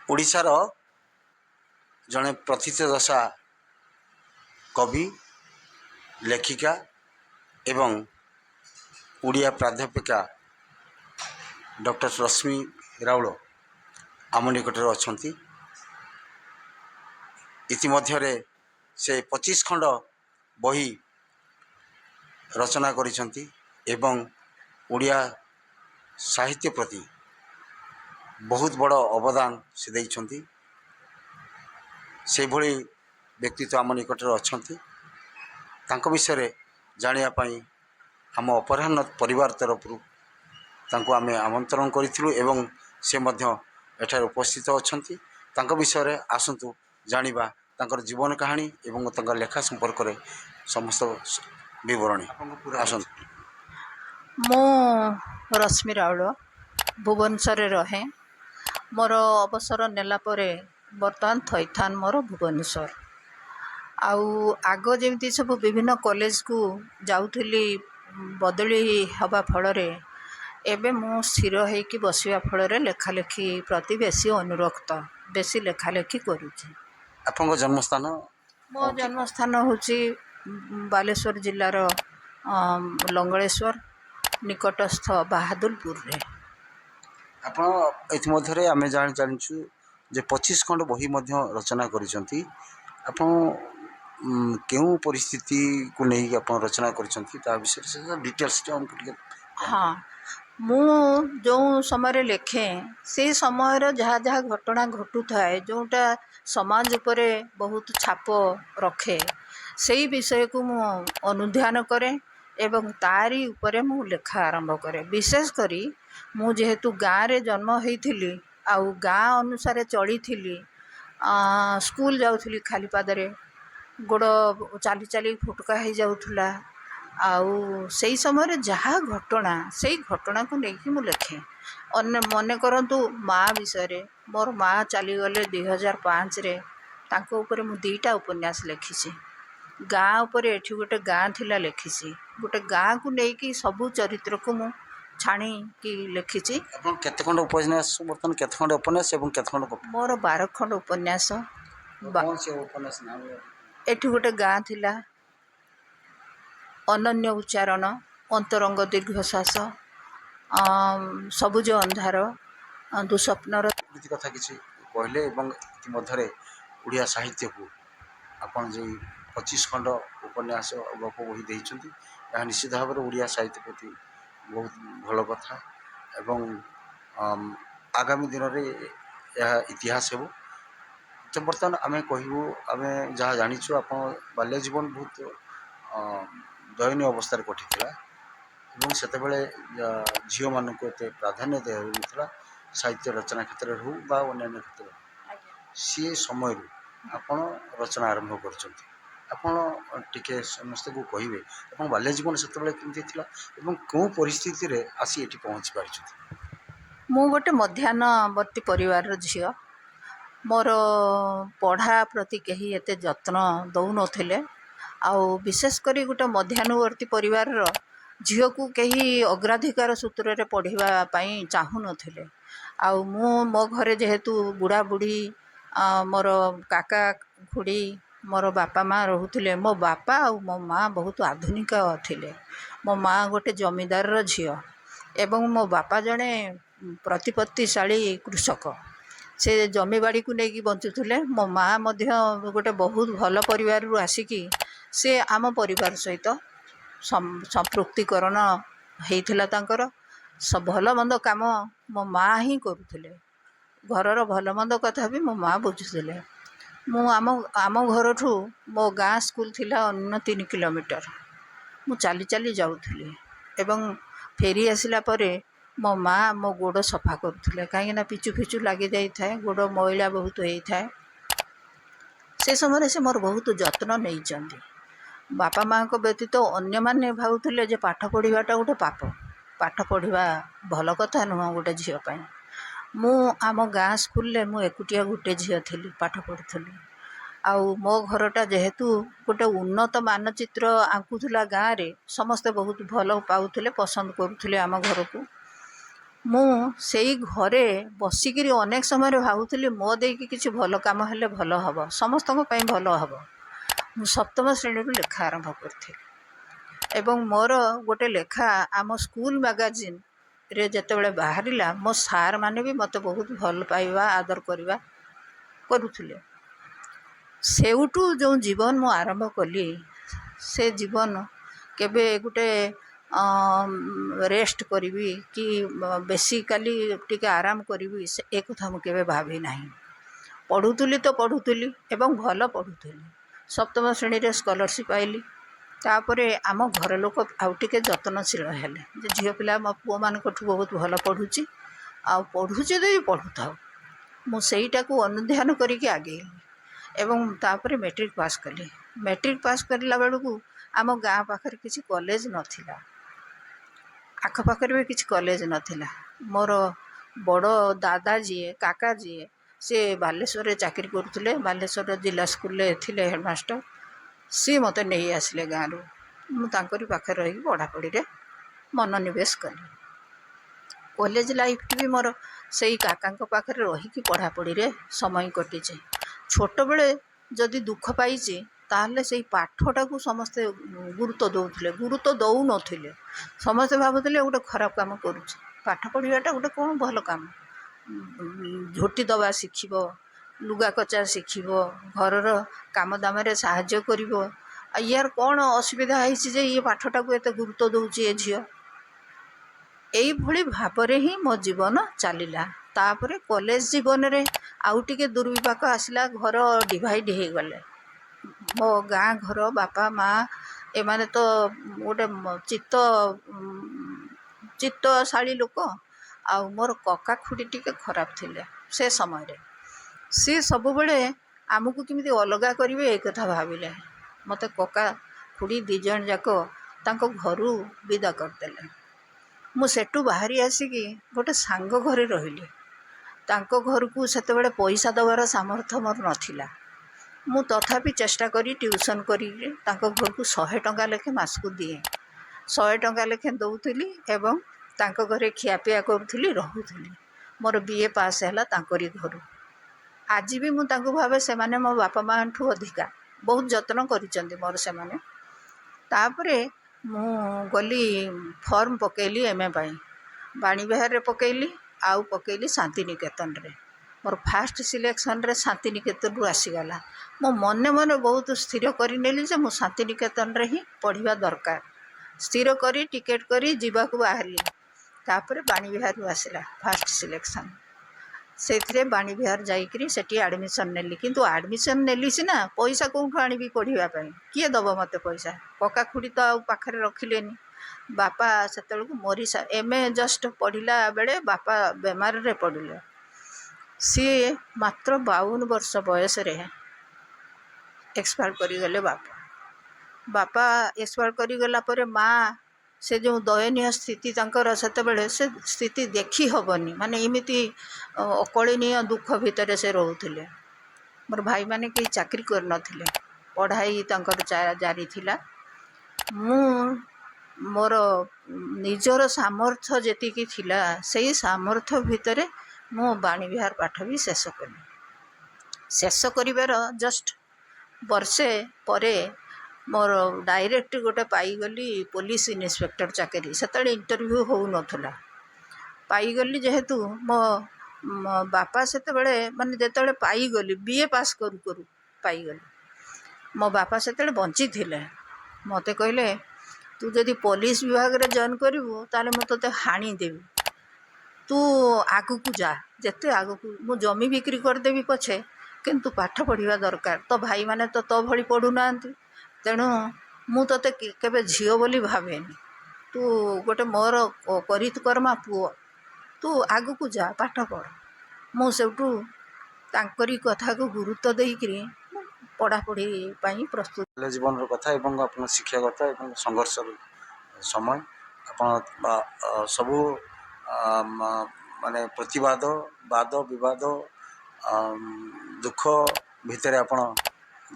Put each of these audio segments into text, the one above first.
ओडिशार जड़े प्रथितदशा कवि लेखिका एवं उड़िया प्राध्यापिका डॉक्टर रश्मि राउल आम निकट अच्छा। इतिमध्य से 25 खंड बही रचना करिसेंती एवं उड़िया साहित्य प्रति बहुत बड़ अवदान से देइछंती। से भली व्यक्तित्व आम निकट अच्छा। तांको विषय जानिया पाई आम अपराह्न परिवार तरफ आम आमंत्रण करूँ एवं से मध्य एठार उपस्थित अच्छा। तांको विषय आसतु जानिबा तांकर जीवन कहानी एवं तांकर लेखा संपर्क में समस्त विवरणी आसतु। मो रश्मि राउल भुवनेश्वर रहे। मोर अवसर नेला परे बर्तमान थैथान मोर भुवनेश्वर। आउ आग जमी सब विभिन्न कॉलेज को जाऊली बदली हवा फल एबे मु स्थिर होकि बसवा फल लेखालेखी प्रति बेसी अनुरक्त बेसी लेखालेखी करुँची। आपन जन्मस्थान? मो जन्मस्थान हूँ बालेश्वर जिलार लंगलेश्वर निकटस्थ बहादुरपुर रे। आप इतिमध्य आम जाचु जे 25 खंड बही रचना करिसेंती। आपन केउ परिस्थिति को नहीं आप रचना करिसेंती ता विषय से डिटेल्स हमको। हाँ, मु जो समय लेखे से समय जहाँ जहाँ घटना घटू थाए जोटा समाज उपरे बहुत छाप रखे से विषय को मु अनुध्यान करे एवं तारी उपरे मु लेखा आरंभ करे। विशेष करी मु जेहेतु गाँव रे जन्म होइथिली आउ गाँ अनुसार चली थी। स्कूल जाऊली खाली पादरे गोड़ चाली चाली फुटका हो जाऊला। आउ से समय जहाँ घटना से घटना को लेकिन मु लेखे। अन्य मन करंतु माँ विषय मोर माँ चलीगले 2005 रे तांको ऊपर मु 2टा उपन्यास लिखी। गाँ उपर एठी गोटे गाँ थिला लिखी। गोटे गाँ को लेकिन सबू चरित्र को मु छाणी कि लिखी। केते खंड उपन्यास बर्तन केते खंड उपन्यास एवं केते खंड मोर 12 खंड उपन्यास। कौन से उपन्यास नाम? एठी गोटे गाँ थिला, अनन्य उच्चारण, अंतरंग दीर्घश्वास, सबुज अंधार, दुस्वप्नर कथा किसी कहले एवं इतिमध्य उड़िया साहित्य को आपन जे 25 खंड उपन्यास गप बही देइछंती या निश्चित भाव में उड़िया साहित्य प्रति बहुत भल कथा एवं आगामी दिन में यह इतिहास हो। तो बर्तमान आम कहूँ आम जहाँ जाचु आप बाल्य जीवन बहुत दयनीय अवस्था कटिला और से झील मानक एत प्राधान्य दिया साहित्य रचना क्षेत्र में हो बा अन्य क्षेत्र सी समय आपण रचना आरंभ कर टिके समस्त को कहे आप बाल्य जीवन से केमती कौ परिस्थिति रे आसी एटी पहुँची पार? मु गोटे मध्याह्नवर्ती परिवार झी। मोर पढ़ा प्रति कहीं एते जत्न दौ नथिले। आउ विशेषकर गोटे मध्याह्नवर्ती परिवार झील को कहीं अग्राधिकार सूत्र रे पढ़ाई चाहू नथिले। आउ मो घरे जेहेतु बुढ़ा बुढ़ी मोर काका खुड़ी मोर बापा माँ रोते। मो बापा और मो माँ बहुत आधुनिक थिले। मो माँ गोटे जमीदार झील एवं मो बापा जड़े प्रतिपत्तिशाली कृषक। से जमी बाड़ी को लेकिन बंचुले। मो माँ गोटे बहुत भल परिवार आसिकी से आम परिवार सहित संपृक्तिकरण होता तांकर भल मंद काम मो माँ ही करुले। घरर भल मंद कथा भी मो माँ बुझुले। मु आम घर ठू मो गाँ स्कूल थिला 3 किलोमीटर मु चाली चाली जाऊली एवं फेरी आसिला परे मो माँ मो गोड़ सफा करुले कहीं पिचु फिचु लगी जाए गोड़ मैला बहुत होता है। से समय से मोर बहुत जत्न नहीं। बापा माँ को व्यतीत अन्य माने भावुले जे पाठ पढ़ाटा गोटे पाप, पाठ पढ़ा भल कथा नुह गोटे झील। मु आम गाँ स्कूल मु एकुटिया गोटे झील थी पाठ पढ़ुली। आउ मो घरटा जेहेतु गोटे उन्नत मानचित्र आंकुला गाँव रे समस्ते बहुत भल पाउले पसंद करुले आम घर को। ମୁଁ ସେଇ ଘରେ ବସିକିରି ଅନେକ ସମୟରେ ଭାବୁଥିଲି ମୋ ଦେଇକି କିଛି ଭଲ କାମ ହେଲେ ଭଲ ହେବ, ସମସ୍ତଙ୍କ ପାଇଁ ଭଲ ହେବ। ମୁଁ ସପ୍ତମ ଶ୍ରେଣୀରୁ ଲେଖା ଆରମ୍ଭ କରିଥିଲି ଏବଂ ମୋର ଗୋଟେ ଲେଖା ଆମ ସ୍କୁଲ ମ୍ୟାଗାଜିନ୍ରେ ଯେତେବେଳେ ବାହାରିଲା, ମୋ ସାର୍ ମାନେ ବି ମୋତେ ବହୁତ ଭଲ ପାଇବା ଆଦର କରିବା କରୁଥିଲେ। ସେଇଠୁ ଯେଉଁ ଜୀବନ ମୁଁ ଆରମ୍ଭ କଲି, ସେ ଜୀବନ କେବେ ଗୋଟେ ରେଷ୍ଟ କରିବି କି ବେସିକାଲି ଟିକେ ଆରାମ କରିବି, ସେ କଥା ମୁଁ କେବେ ଭାବି ନାହିଁ। ପଢ଼ୁଥିଲି ତ ପଢ଼ୁଥିଲି ଏବଂ ଭଲ ପଢ଼ୁଥିଲି। ସପ୍ତମ ଶ୍ରେଣୀରେ ସ୍କଲାରସିପ୍ ପାଇଲି। ତାପରେ ଆମ ଘର ଲୋକ ଆଉ ଟିକେ ଯତ୍ନଶୀଳ ହେଲେ ଯେ ଝିଅ ପିଲା ମୋ ପୁଅମାନଙ୍କଠୁ ବହୁତ ଭଲ ପଢ଼ୁଛି, ଆଉ ପଢ଼ୁଛି ଯଦି ପଢ଼ୁଥାଉ। ମୁଁ ସେଇଟାକୁ ଅନୁଧ୍ୟାନ କରିକି ଆଗେଇଲି ଏବଂ ତାପରେ ମେଟ୍ରିକ୍ ପାସ୍ କଲି। ମେଟ୍ରିକ୍ ପାସ୍ କରିଲା ବେଳକୁ ଆମ ଗାଁ ପାଖରେ କିଛି କଲେଜ ନଥିଲା, ଆଖପାଖରେ ବି କିଛି କଲେଜ ନଥିଲା। ମୋର ବଡ଼ ଦାଦା ଯିଏ, କାକା ଯିଏ, ସେ ବାଲେଶ୍ୱରରେ ଚାକିରି କରୁଥିଲେ, ବାଲେଶ୍ୱର ଜିଲ୍ଲା ସ୍କୁଲରେ ଥିଲେ ହେଡ଼ମାଷ୍ଟର। ସିଏ ମୋତେ ନେଇ ଆସିଲେ ଗାଁରୁ। ମୁଁ ତାଙ୍କରି ପାଖରେ ରହିକି ପଢ଼ାପଢ଼ିରେ ମନୋନିବେଶ କଲି। କଲେଜ ଲାଇଫ୍ ବି ମୋର ସେଇ କାକାଙ୍କ ପାଖରେ ରହିକି ପଢ଼ାପଢ଼ିରେ ସମୟ କଟିଛି। ଛୋଟବେଳେ ଯଦି ଦୁଃଖ ପାଇଛି ତାହେଲେ ସେଇ ପାଠଟାକୁ ସମସ୍ତେ ଗୁରୁତ୍ୱ ଦେଉଥିଲେ, ଗୁରୁତ୍ୱ ଦେଉନଥିଲେ। ସମସ୍ତେ ଭାବୁଥିଲେ ଗୋଟେ ଖରାପ କାମ କରୁଛି। ପାଠ ପଢ଼ିବାଟା ଗୋଟେ କ'ଣ ଭଲ କାମ, ଝୋଟି ଦେବା ଶିଖିବ, ଲୁଗା କଚା ଶିଖିବ, ଘରର କାମ ଦାମରେ ସାହାଯ୍ୟ କରିବ। ୟାର କ'ଣ ଅସୁବିଧା ହେଇଛି ଯେ ଇଏ ପାଠଟାକୁ ଏତେ ଗୁରୁତ୍ୱ ଦେଉଛି ଏ ଝିଅ। ଏଇଭଳି ଭାବରେ ହିଁ ମୋ ଜୀବନ ଚାଲିଲା। ତାପରେ କଲେଜ ଜୀବନରେ ଆଉ ଟିକେ ଦୁର୍ବିପାକ ଆସିଲା, ଘର ଡିଭାଇଡ଼ ହେଇଗଲେ। ମୋ ଗାଁ ଘର ବାପା ମା ଏମାନେ ତ ଗୋଟେ ଚିତ୍ତଶାଳୀ ଲୋକ, ଆଉ ମୋର କକା ଖୁଡ଼ି ଟିକେ ଖରାପ ଥିଲେ ସେ ସମୟରେ। ସିଏ ସବୁବେଳେ ଆମକୁ କେମିତି ଅଲଗା କରିବେ ଏ କଥା ଭାବିଲେ। ମୋତେ କକା ଖୁଡ଼ି ଦୁଇ ଜଣ ଯାକ ତାଙ୍କ ଘରୁ ବିଦା କରିଦେଲେ। ମୁଁ ସେଠୁ ବାହାରି ଆସିକି ଗୋଟେ ସାଙ୍ଗ ଘରେ ରହିଲି। ତାଙ୍କ ଘରକୁ ସେତେବେଳେ ପଇସା ଦେବାର ସାମର୍ଥ୍ୟ ମୋର ନଥିଲା। ମୁଁ ତଥାପି ଚେଷ୍ଟା କରି ଟ୍ୟୁସନ୍ କରିକି ତାଙ୍କ ଘରକୁ 100 ଟଙ୍କା ଲେଖେ ମାସକୁ ଦିଏ। 100 ଟଙ୍କା ଲେଖେ ଦେଉଥିଲି ଏବଂ ତାଙ୍କ ଘରେ ଖିଆପିଆ କରୁଥିଲି, ରହୁଥିଲି। ମୋର BA ପାସ୍ ହେଲା ତାଙ୍କରି ଘରୁ। ଆଜି ବି ମୁଁ ତାଙ୍କୁ ଭାବେ ସେମାନେ ମୋ ବାପା ମାଆଠୁ ଅଧିକା ବହୁତ ଯତ୍ନ କରିଛନ୍ତି ମୋର ସେମାନେ। ତାପରେ ମୁଁ ଗଲି ଫର୍ମ ପକେଇଲି MA ପାଇଁ। ବାଣୀବିହାରରେ ପକେଇଲି, ଆଉ ପକେଇଲି ଶାନ୍ତିନିକେତନରେ। ମୋର ଫାଷ୍ଟ ସିଲେକ୍ସନରେ ଶାନ୍ତିନିକେତନରୁ ଆସିଗଲା। ମୁଁ ମନେ ମନେ ବହୁତ ସ୍ଥିର କରିନେଲି ଯେ ମୁଁ ଶାନ୍ତିନିକେତନରେ ହିଁ ପଢ଼ିବା ଦରକାର। ସ୍ଥିର କରି ଟିକେଟ୍ କରି ଯିବାକୁ ବାହାରିଲି। ତାପରେ ବାଣୀବିହାରରୁ ଆସିଲା ଫାଷ୍ଟ ସିଲେକ୍ସନ୍। ସେଇଥିରେ ବାଣୀବିହାର ଯାଇକରି ସେଠି ଆଡ଼ମିସନ୍ ନେଲି। କିନ୍ତୁ ଆଡ଼ମିସନ୍ ନେଲି ସିନା, ପଇସା କେଉଁଠୁ ଆଣିବି ପଢ଼ିବା ପାଇଁ? କିଏ ଦେବ ମୋତେ ପଇସା? କକା ଖୁଡ଼ି ତ ଆଉ ପାଖରେ ରଖିଲେନି। ବାପା ସେତେବେଳକୁ MA ଜଷ୍ଟ ପଢ଼ିଲା ବେଳେ ବାପା ବେମାରରେ ପଡ଼ିଲେ। ସିଏ ମାତ୍ର 52 ବର୍ଷ ବୟସରେ ଏକ୍ସପାୟାର କରିଗଲେ। ବାପା ଏକ୍ସପାୟାର କରିଗଲା ପରେ ମା, ସେ ଯେଉଁ ଦୟନୀୟ ସ୍ଥିତି ତାଙ୍କର ସେତେବେଳେ, ସେ ସ୍ଥିତି ଦେଖି ହେବନି। ମାନେ ଏମିତି ଅକଳନୀୟ ଦୁଃଖ ଭିତରେ ସେ ରହୁଥିଲେ। ମୋର ଭାଇମାନେ କେହି ଚାକିରି କରିନଥିଲେ, ପଢ଼ାଇ ତାଙ୍କର ଜାରି ଥିଲା। ମୁଁ ମୋର ନିଜର ସାମର୍ଥ୍ୟ ଯେତିକି ଥିଲା, ସେଇ ସାମର୍ଥ୍ୟ ଭିତରେ ମୁଁ ବାଣୀବିହାର ପାଠ ବି ଶେଷ କଲି। ଶେଷ କରିବାର ଜଷ୍ଟ ବର୍ଷେ ପରେ ମୋର ଡାଇରେକ୍ଟ ଗୋଟେ ପାଇଗଲି ପୋଲିସ ଇନ୍ସପେକ୍ଟର ଚାକିରି। ସେତେବେଳେ ଇଣ୍ଟରଭ୍ୟୁ ହେଉନଥିଲା। ପାଇଗଲି ଯେହେତୁ ମୋ ବାପା ସେତେବେଳେ, ମାନେ ଯେତେବେଳେ ପାଇଗଲି BA ପାସ୍ କରୁ କରୁ ପାଇଗଲି। ମୋ ବାପା ସେତେବେଳେ ବଞ୍ଚିଥିଲେ। ମୋତେ କହିଲେ, ତୁ ଯଦି ପୋଲିସ ବିଭାଗରେ ଜଏନ୍ କରିବୁ ତାହେଲେ ମୁଁ ତୋତେ ହାଣିଦେବି। ତୁ ଆଗକୁ ଯା, ଯେତେ ଆଗକୁ, ମୁଁ ଜମି ବିକ୍ରି କରିଦେବି ପଛେ, କିନ୍ତୁ ପାଠ ପଢ଼ିବା ଦରକାର। ତୋ ଭାଇମାନେ ତ ତୋ ଭଳି ପଢ଼ୁନାହାନ୍ତି, ତେଣୁ ମୁଁ ତୋତେ କେବେ ଝିଅ ବୋଲି ଭାବେନି। ତୁ ଗୋଟେ ମୋର କରିତକର୍ମା ପୁଅ, ତୁ ଆଗକୁ ଯା, ପାଠ ପଢ଼। ମୁଁ ସେଉଠୁ ତାଙ୍କରି କଥାକୁ ଗୁରୁତ୍ୱ ଦେଇକରି ପଢ଼ାପଢ଼ି ପାଇଁ ପ୍ରସ୍ତୁତ। ଜୀବନର କଥା ଏବଂ ଆପଣ ଶିକ୍ଷାଗତ ଏବଂ ସଂଘର୍ଷର ସମୟ, ଆପଣ ସବୁ ମାନେ ପ୍ରତିବାଦ, ବାଦ ବିବାଦ, ଦୁଃଖ ଭିତରେ ଆପଣ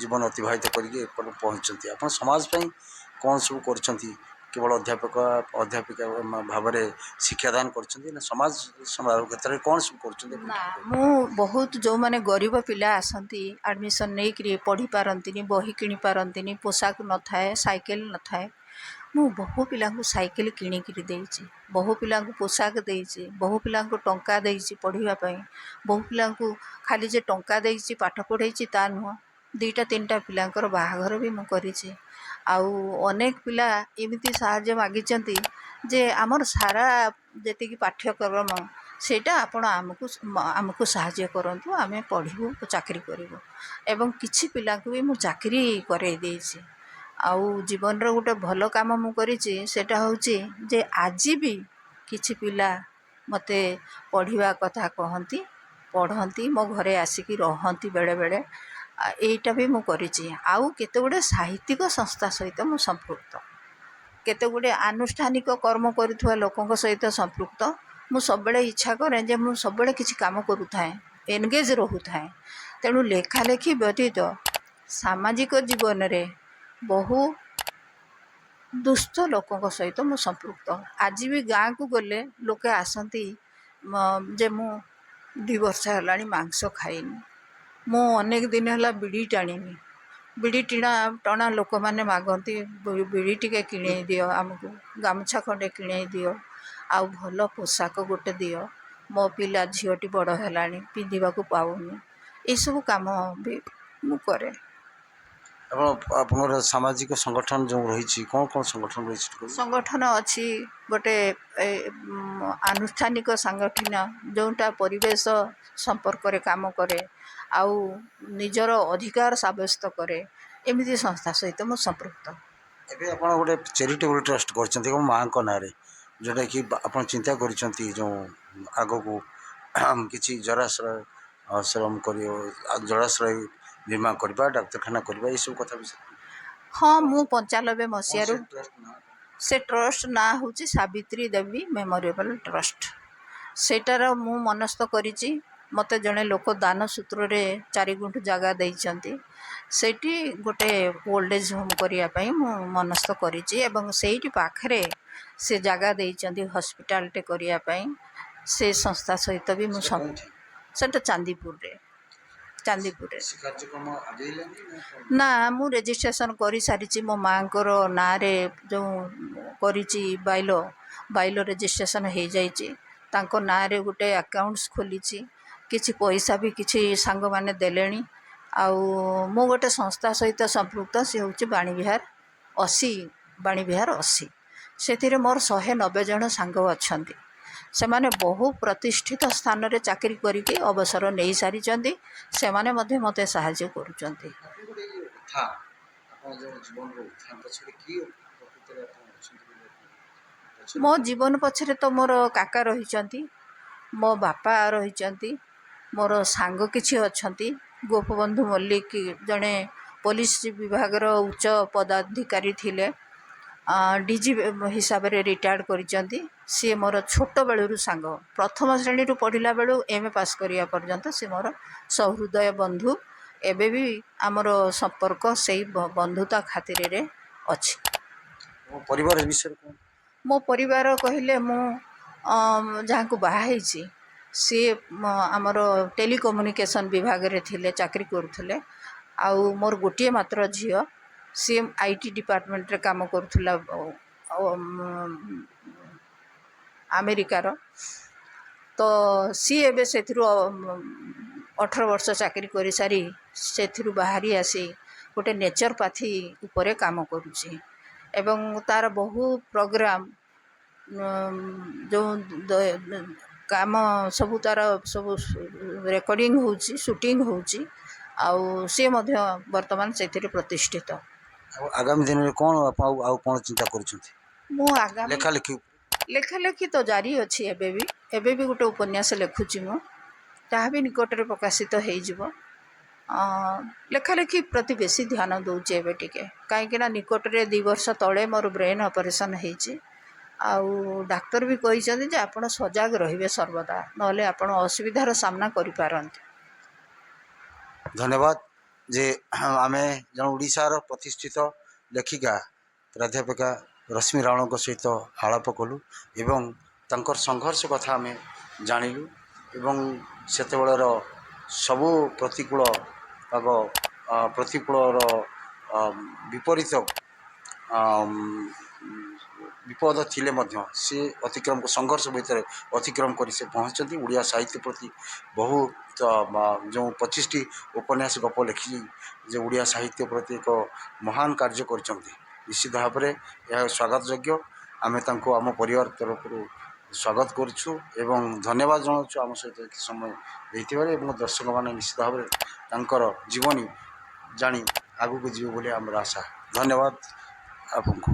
ଜୀବନ ଅତିବାହିତ କରିକି ଏପଟେ ପହଞ୍ଚିଛନ୍ତି। ଆପଣ ସମାଜ ପାଇଁ କ'ଣ ସବୁ କରୁଛନ୍ତି, केवल अध्यापिका भाव में शिक्षादान कर समाज समाज क्षेत्र में कौन सब कर ना मु बहुत जो माने गरीब पिला आसती एडमिशन नहीं करी पढ़ी पारंतिनी बही किणी पारंतिनी पोशाक न थाए साइकिल न थाए मु बहु पिला साइकिल किणिकी देइछि बहु पिला पोशाक देइछि बहु पिला टंका देइछि पढ़िबा पई बहु पिला खाली जे टंका देइछि पाठ पढ़ेछि ता नुह दुईटा तीनटा पिलांकर बाहाघर भी मु करिछि आउ अनेक पिला एमिति साहाय्य मागिचंती जे आमर सारा जेतिकी पाठ्यक्रम सेटा आपण आमको आमको साहाय्य करंतु आमे पढ़िबु चाकरी करिबु एवं किछि पिला को भी मु चाकरी करे देइछि आउ जीवन रो गोटे भल काम मु करिछि सेटा होछि जे आज भी किछि पिला मते पढ़िबा कथा कहंती पढ़ंती मो घरे आसिकी रहंती बेले बेले एटा भी मु करिछि आउ केते गुडे साहित्यिक संस्था सहित मु संपृक्त केते गुडे आनुष्ठानिक कर्म करुथुवा लोकंक सहित संपृक्त मु सबले इच्छा करे जे मु सबले किछि काम करूथाए एनगेज रहूथाए तेणु लेखा लेखी व्यतीत सामाजिक जीवन रे बहु दुष्ट लोकों सहित मु संपृक्त आज भी गाँ को गले लोके आसती जे मु 2 वर्ष है मांस खाइनी मु अनेक दिन है बिड़ी टाणी बिड़ी टणा लोक मैंने मागती बिड़ी टिके किणे दियो आमको गामछा खंडे किणे दियो आउ भल पोशाक गोटे दियो मो पिला झीटी बड़ है पिंधा पाऊनी ये सब कम भी मु करे। आपनर सामाजिक संगठन जो रही कौन कौन संगठन रही संगठन अच्छी गोटे आनुष्ठानिक संगठन जोटा परिवेश संपर्क रे काम करे आउ निजर अधिकार साब्यस्त करे एमती संस्था सहित मु संपृक्त। एबे आपण गोटे चैरिटेबल ट्रस्ट करछंती माँ को ना रे जोटा कि आपण चिंता करछंती जो आगो को किछि जराश्रय श्रम करियो जराश्रय निर्माण करबा डाक्तरखाना करबा ये सब कथा विषय हाँ मु 95 मसीह से ट्रस्ट ना हूँ सावित्री देवी मेमोरियल ट्रस्ट सेटार मु मनस्थ करिछि मते जड़े लोक दान सूत्र रे 4 गुंठ जगह देइचंती सेठी गोटे ओल्ड एज होम करिया पई मु मनस्थ करिछि एवं सेठी पाखरे से जगह देइचंती हॉस्पिटल टे करिया पई से संस्था सहित भी मु सेटा चांदीपुर ना मु रजिस्ट्रेशन करी सारी मो माँ ना रे जो करिछि बाइलो रजिस्ट्रेशन हो जाइछि तांको ना रे गोटे अकाउंट्स खोलिछि किछि पैसा भी किछि सांग माने देलेनी आउ मो गोटे संस्था सहित संपृक्त सी हूँ बाणी विहार 80 से मोर 190 जन सांग अच्छी से माने बहु प्रतिष्ठित स्थान रे चाकरी करके अवसर नहीं सारी से माने मध्य मते सहाय्य करुचंती। मो जीवन पछरे तो मोर काका रही मो बापा रही मोर सांग किछि अच्छी गोपबंधु मल्लिक जड़े पुलिस विभाग उच्च पदाधिकारी थिले डीजी हिसाब से रिटायर्ड करिसेंती सी मोर छोट बेलू सांग प्रथम श्रेणी रु पढ़ला बेलू एमए पास करिया पर्यंत सी मोर सहृदय बंधु एबे भी आमर संपर्क से बंधुता खातिर रे अछि। परिवार विषय मो परिवार कहले मु जहाँ को बाहर सी आमर टेलीकम्युनिकेशन विभाग रे थिले चाकरी करुले आउ मोर गोटे मात्र झील सी आईटी डिपार्टमेंट रे काम करुला अमेरिकार तो सी एबे से 18 वर्ष चाकरी कर सारी से बाहरी आसी गोटे नेचरपाथी उपरे काम करुची एवं तार बहु प्रोग्राम जो काम सब तार सब रेकर्डिंग होची शूटिंग होची आउ सी मध्य वर्तमान से प्रतिष्ठित। आगामी दिन में कौन आउ कौन चिंता करुछंती मु आगामी लेखा लेखी तो जारी अच्छी एबे भी गोटे उपन्यास लिखुची मु ताहा भी निकट में प्रकाशित हो जिवो लेखालेखी प्रति बेसी ध्यान दौचे एबे टिके कहीं निकट रे 2 वर्ष तले मोर ब्रेन ऑपरेशन होईची आउ डाक्टर भी कहिसेंती जे आपण सजग रहिबे सर्वदा नले आपण असुविधार सामना करि पारंती। धन्यवाद जे आमे जन ओडिशार प्रतिष्ठित लेखिका प्राध्यापिका ରଶ୍ମି ରାଉଳଙ୍କ ସହିତ ଆଳାପ କଲୁ ଏବଂ ତାଙ୍କର ସଂଘର୍ଷ କଥା ଆମେ ଜାଣିଲୁ ଏବଂ ସେତେବେଳର ସବୁ ପ୍ରତିକୂଳ ପାଗ ପ୍ରତିକୂଳର ବିପରୀତ ବିପଦ ଥିଲେ ମଧ୍ୟ ସେ ଅତିକ୍ରମ ସଂଘର୍ଷ ଭିତରେ ଅତିକ୍ରମ କରି ସେ ପହଞ୍ଚିଛନ୍ତି। ଓଡ଼ିଆ ସାହିତ୍ୟ ପ୍ରତି ବହୁତ ଯେଉଁ 25ଟି ଉପନ୍ୟାସ ଗପ ଲେଖି ଯେ ଓଡ଼ିଆ ସାହିତ୍ୟ ପ୍ରତି ଏକ ମହାନ କାର୍ଯ୍ୟ କରିଛନ୍ତି, ନିଶ୍ଚିତ ଭାବରେ ଏହା ସ୍ୱାଗତ ଯୋଗ୍ୟ। ଆମେ ତାଙ୍କୁ ଆମ ପରିବାର ତରଫରୁ ସ୍ୱାଗତ କରୁଛୁ ଏବଂ ଧନ୍ୟବାଦ ଜଣାଉଛୁ ଆମ ସହିତ କିଛି ସମୟ ଦେଇଥିବାରୁ ଏବଂ ଦର୍ଶକମାନେ ନିଶ୍ଚିତ ଭାବରେ ତାଙ୍କର ଜୀବନୀ ଜାଣି ଆଗକୁ ଯିବେ ବୋଲି ଆମର ଆଶା। ଧନ୍ୟବାଦ ଆପଣଙ୍କୁ।